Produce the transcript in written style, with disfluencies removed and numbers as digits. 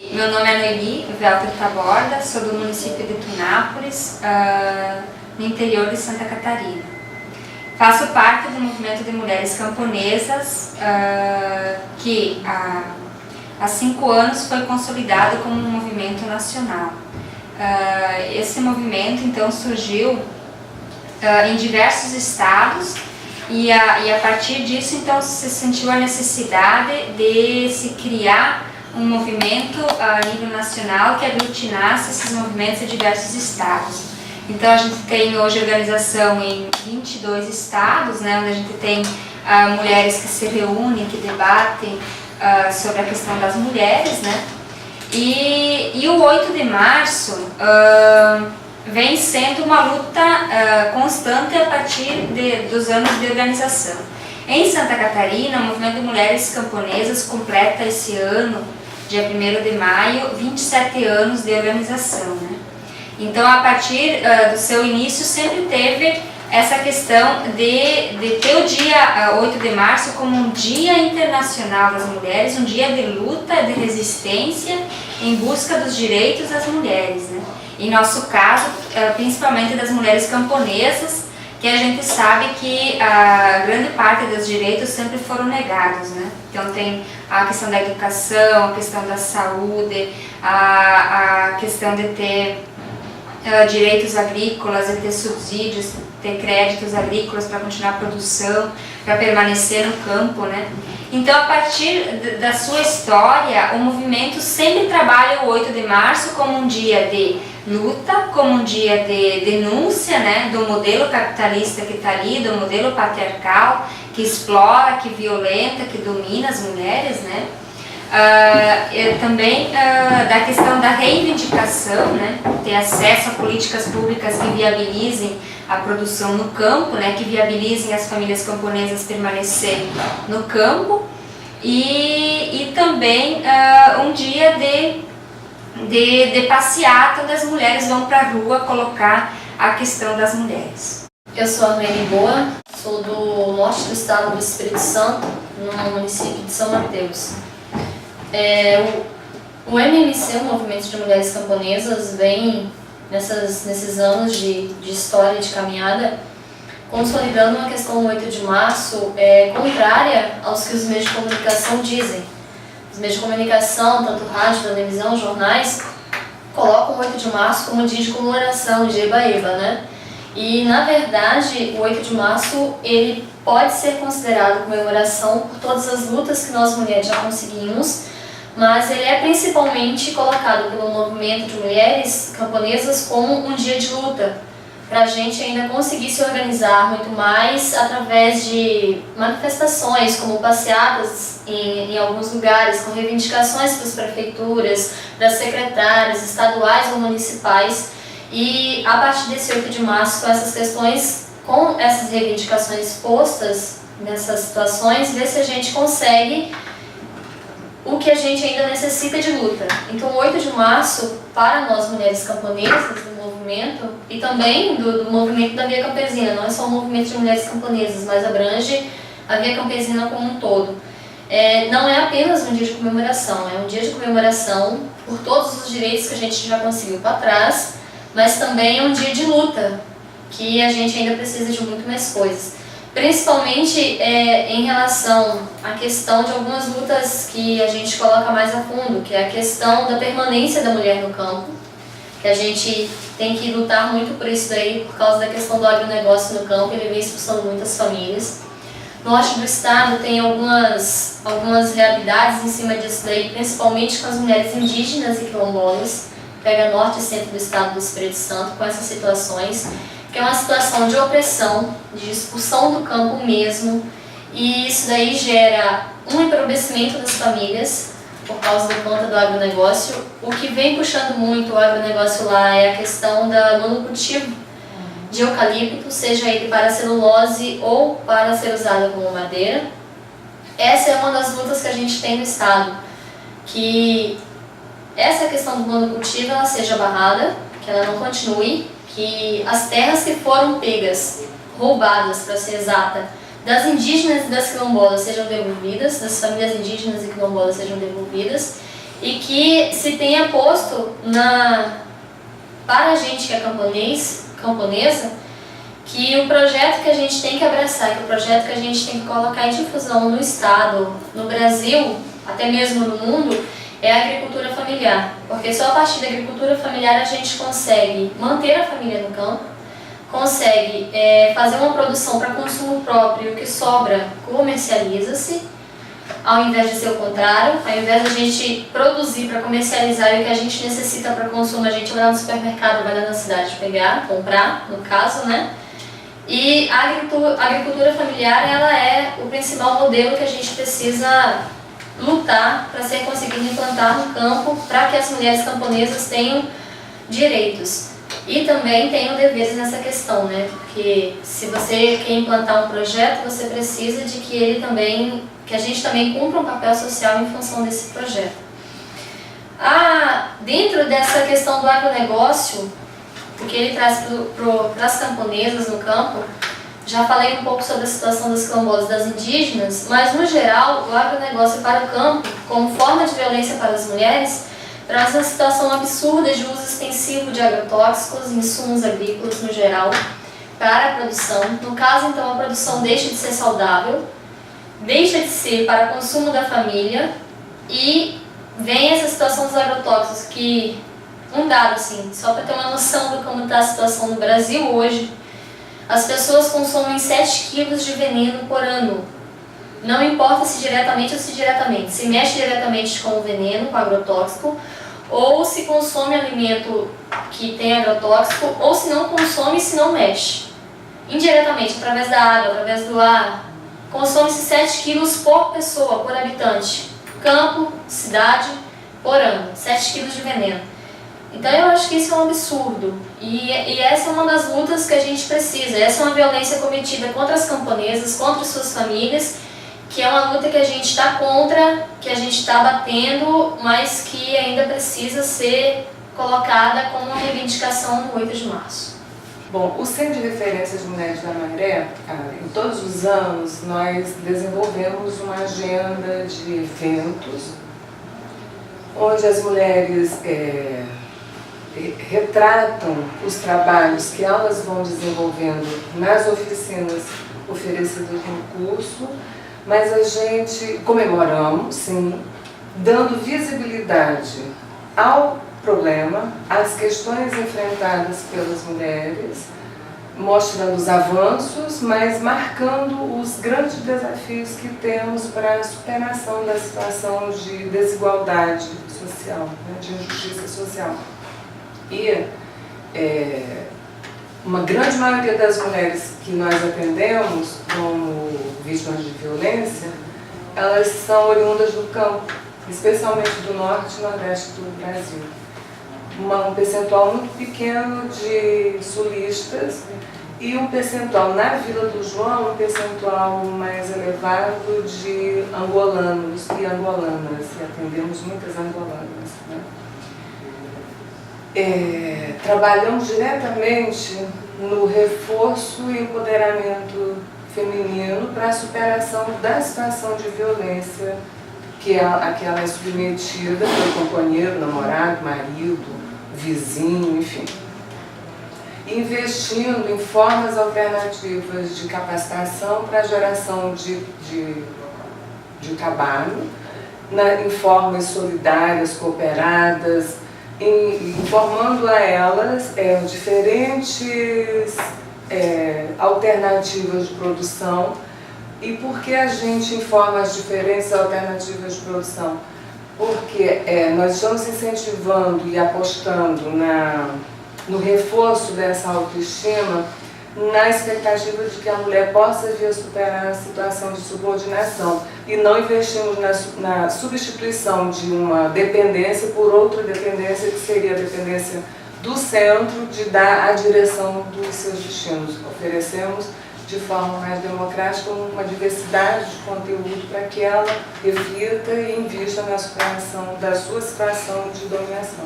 Meu nome é Noeli Velter Taborda, sou do município de Tunápolis, no interior de Santa Catarina. Faço parte do movimento de mulheres camponesas, que há 5 anos foi consolidado como um movimento nacional. Esse movimento então surgiu em diversos estados e a partir disso então se sentiu a necessidade de se criar um movimento a nível nacional que aglutinasse esses movimentos em diversos estados. Então a gente tem hoje organização em 22 estados, né, onde a gente tem mulheres que se reúnem, que debatem sobre a questão das mulheres, né? E o 8 de março vem sendo uma luta constante a partir dos anos de organização. Em Santa Catarina, o Movimento de Mulheres Camponesas completa esse ano, dia 1º de maio, 27 anos de organização, né? Então, a partir do seu início, sempre teve essa questão de ter o dia 8 de março como um dia internacional das mulheres, um dia de luta, de resistência em busca dos direitos das mulheres, né? Em nosso caso, principalmente das mulheres camponesas, que a gente sabe que a grande parte dos direitos sempre foram negados, né? Então tem a questão da educação, a questão da saúde, a questão de ter direitos agrícolas, de ter subsídios, ter créditos agrícolas para continuar a produção, para permanecer no campo, né? Então, a partir da sua história, o movimento sempre trabalha o 8 de março como um dia de luta, como um dia de denúncia, né, do modelo capitalista que está ali, do modelo patriarcal que explora, que violenta, que domina as mulheres, né? Também da questão da reivindicação, né, ter acesso a políticas públicas que viabilizem a produção no campo, né, que viabilizem as famílias camponesas permanecerem no campo, e também um dia de passeata, onde as mulheres vão para a rua colocar a questão das mulheres. Eu sou a Noeli Boa, sou do norte do estado do Espírito Santo, no município de São Mateus. O MMC, o Movimento de Mulheres Camponesas, vem nesses anos de história, de caminhada, consolidando uma questão do 8 de março contrária aos que os meios de comunicação dizem. Os meios de comunicação, tanto rádio, televisão, jornais, colocam o 8 de março como um dia de comemoração, de eba-eba, né? E, na verdade, o 8 de março ele pode ser considerado comemoração por todas as lutas que nós mulheres já conseguimos, mas ele é principalmente colocado pelo movimento de mulheres camponesas como um dia de luta, para a gente ainda conseguir se organizar muito mais através de manifestações, como passeatas em alguns lugares, com reivindicações para as prefeituras, das secretárias estaduais ou municipais, e a partir desse 8 de março, com essas questões, com essas reivindicações postas nessas situações, ver se a gente consegue o que a gente ainda necessita de luta. Então, o 8 de março, para nós mulheres camponesas do movimento, e também do movimento da Via Campesina, não é só o movimento de mulheres camponesas, mas abrange a Via Campesina como um todo. Não é apenas um dia de comemoração, é um dia de comemoração por todos os direitos que a gente já conseguiu para trás, mas também é um dia de luta, que a gente ainda precisa de muito mais coisas. Principalmente em relação à questão de algumas lutas que a gente coloca mais a fundo, que é a questão da permanência da mulher no campo, que a gente tem que lutar muito por isso daí, por causa da questão do agronegócio no campo, ele vem expulsando muitas famílias. No norte do estado tem algumas realidades em cima disso daí, principalmente com as mulheres indígenas e quilombolas, pega norte e centro do estado do Espírito Santo com essas situações, que é uma situação de opressão, de expulsão do campo mesmo, e isso daí gera um empobrecimento das famílias por causa da conta do agronegócio. O que vem puxando muito o agronegócio lá é a questão do monocultivo de eucalipto, seja ele para celulose ou para ser usado como madeira. Essa é uma das lutas que a gente tem no estado, que essa questão do monocultivo ela seja barrada, que ela não continue, que as terras que foram pegas, roubadas para ser exata, das indígenas e das quilombolas sejam devolvidas, das famílias indígenas e quilombolas sejam devolvidas, e que se tenha posto para a gente que é camponesa, que o projeto que a gente tem que abraçar, que o projeto que a gente tem que colocar em difusão no Estado, no Brasil, até mesmo no mundo, é a agricultura familiar. Porque só a partir da agricultura familiar a gente consegue manter a família no campo, consegue fazer uma produção para consumo próprio e o que sobra comercializa-se, ao invés de ser o contrário. Ao invés de a gente produzir para comercializar e o que a gente necessita para consumo, a gente vai lá no supermercado, vai lá na cidade pegar, comprar, no caso, né? E a agricultura familiar, ela é o principal modelo que a gente precisa lutar para ser conseguido implantar no campo, para que as mulheres camponesas tenham direitos. E também tenham deveres nessa questão, né? Porque se você quer implantar um projeto, você precisa de que a gente também cumpra um papel social em função desse projeto. Dentro dessa questão do agronegócio, o que ele traz para as camponesas no campo, já falei um pouco sobre a situação das quilombolas e das indígenas, mas no geral o agronegócio para o campo, como forma de violência para as mulheres, traz uma situação absurda de uso extensivo de agrotóxicos e insumos agrícolas no geral para a produção. No caso, então, a produção deixa de ser saudável, deixa de ser para consumo da família e vem essa situação dos agrotóxicos que, um dado assim, só para ter uma noção de como está a situação no Brasil hoje, as pessoas consomem 7 quilos de veneno por ano. Não importa se diretamente ou se diretamente. Se mexe diretamente com o veneno, com o agrotóxico, ou se consome alimento que tem agrotóxico, ou se não consome e se não mexe. Indiretamente, através da água, através do ar, consome-se 7 quilos por pessoa, por habitante. Campo, cidade, por ano. 7 quilos de veneno. Então eu acho que isso é um absurdo. E essa é uma das lutas que a gente precisa. Essa é uma violência cometida contra as camponesas, contra as suas famílias, que é uma luta que a gente está contra, que a gente está batendo, mas que ainda precisa ser colocada como uma reivindicação no 8 de março. Bom, o Centro de Referências Mulheres da Maré, em todos os anos, nós desenvolvemos uma agenda de eventos onde as mulheres retratam os trabalhos que elas vão desenvolvendo nas oficinas oferecidas no curso, mas a gente comemoramos, sim, dando visibilidade ao problema, às questões enfrentadas pelas mulheres, mostrando os avanços, mas marcando os grandes desafios que temos para a superação da situação de desigualdade social, né, de injustiça social. E uma grande maioria das mulheres que nós atendemos como vítimas de violência, elas são oriundas do campo, especialmente do norte e nordeste do Brasil. Um percentual muito pequeno de sulistas e um percentual na Vila do João, um percentual mais elevado de angolanos e angolanas, e atendemos muitas angolanas, né? Trabalhamos diretamente no reforço e empoderamento feminino para a superação da situação de violência a que ela é submetida pelo companheiro, namorado, marido, vizinho, enfim. Investindo em formas alternativas de capacitação para a geração de trabalho, em formas solidárias, cooperadas, informando a elas diferentes alternativas de produção. E por que a gente informa as diferentes alternativas de produção? Porque nós estamos incentivando e apostando no reforço dessa autoestima, na expectativa de que a mulher possa vir a superar a situação de subordinação, e não investimos na substituição de uma dependência por outra dependência, que seria a dependência do centro de dar a direção dos seus destinos. Oferecemos de forma mais democrática uma diversidade de conteúdo para que ela reflita e invista na superação da sua situação de dominação.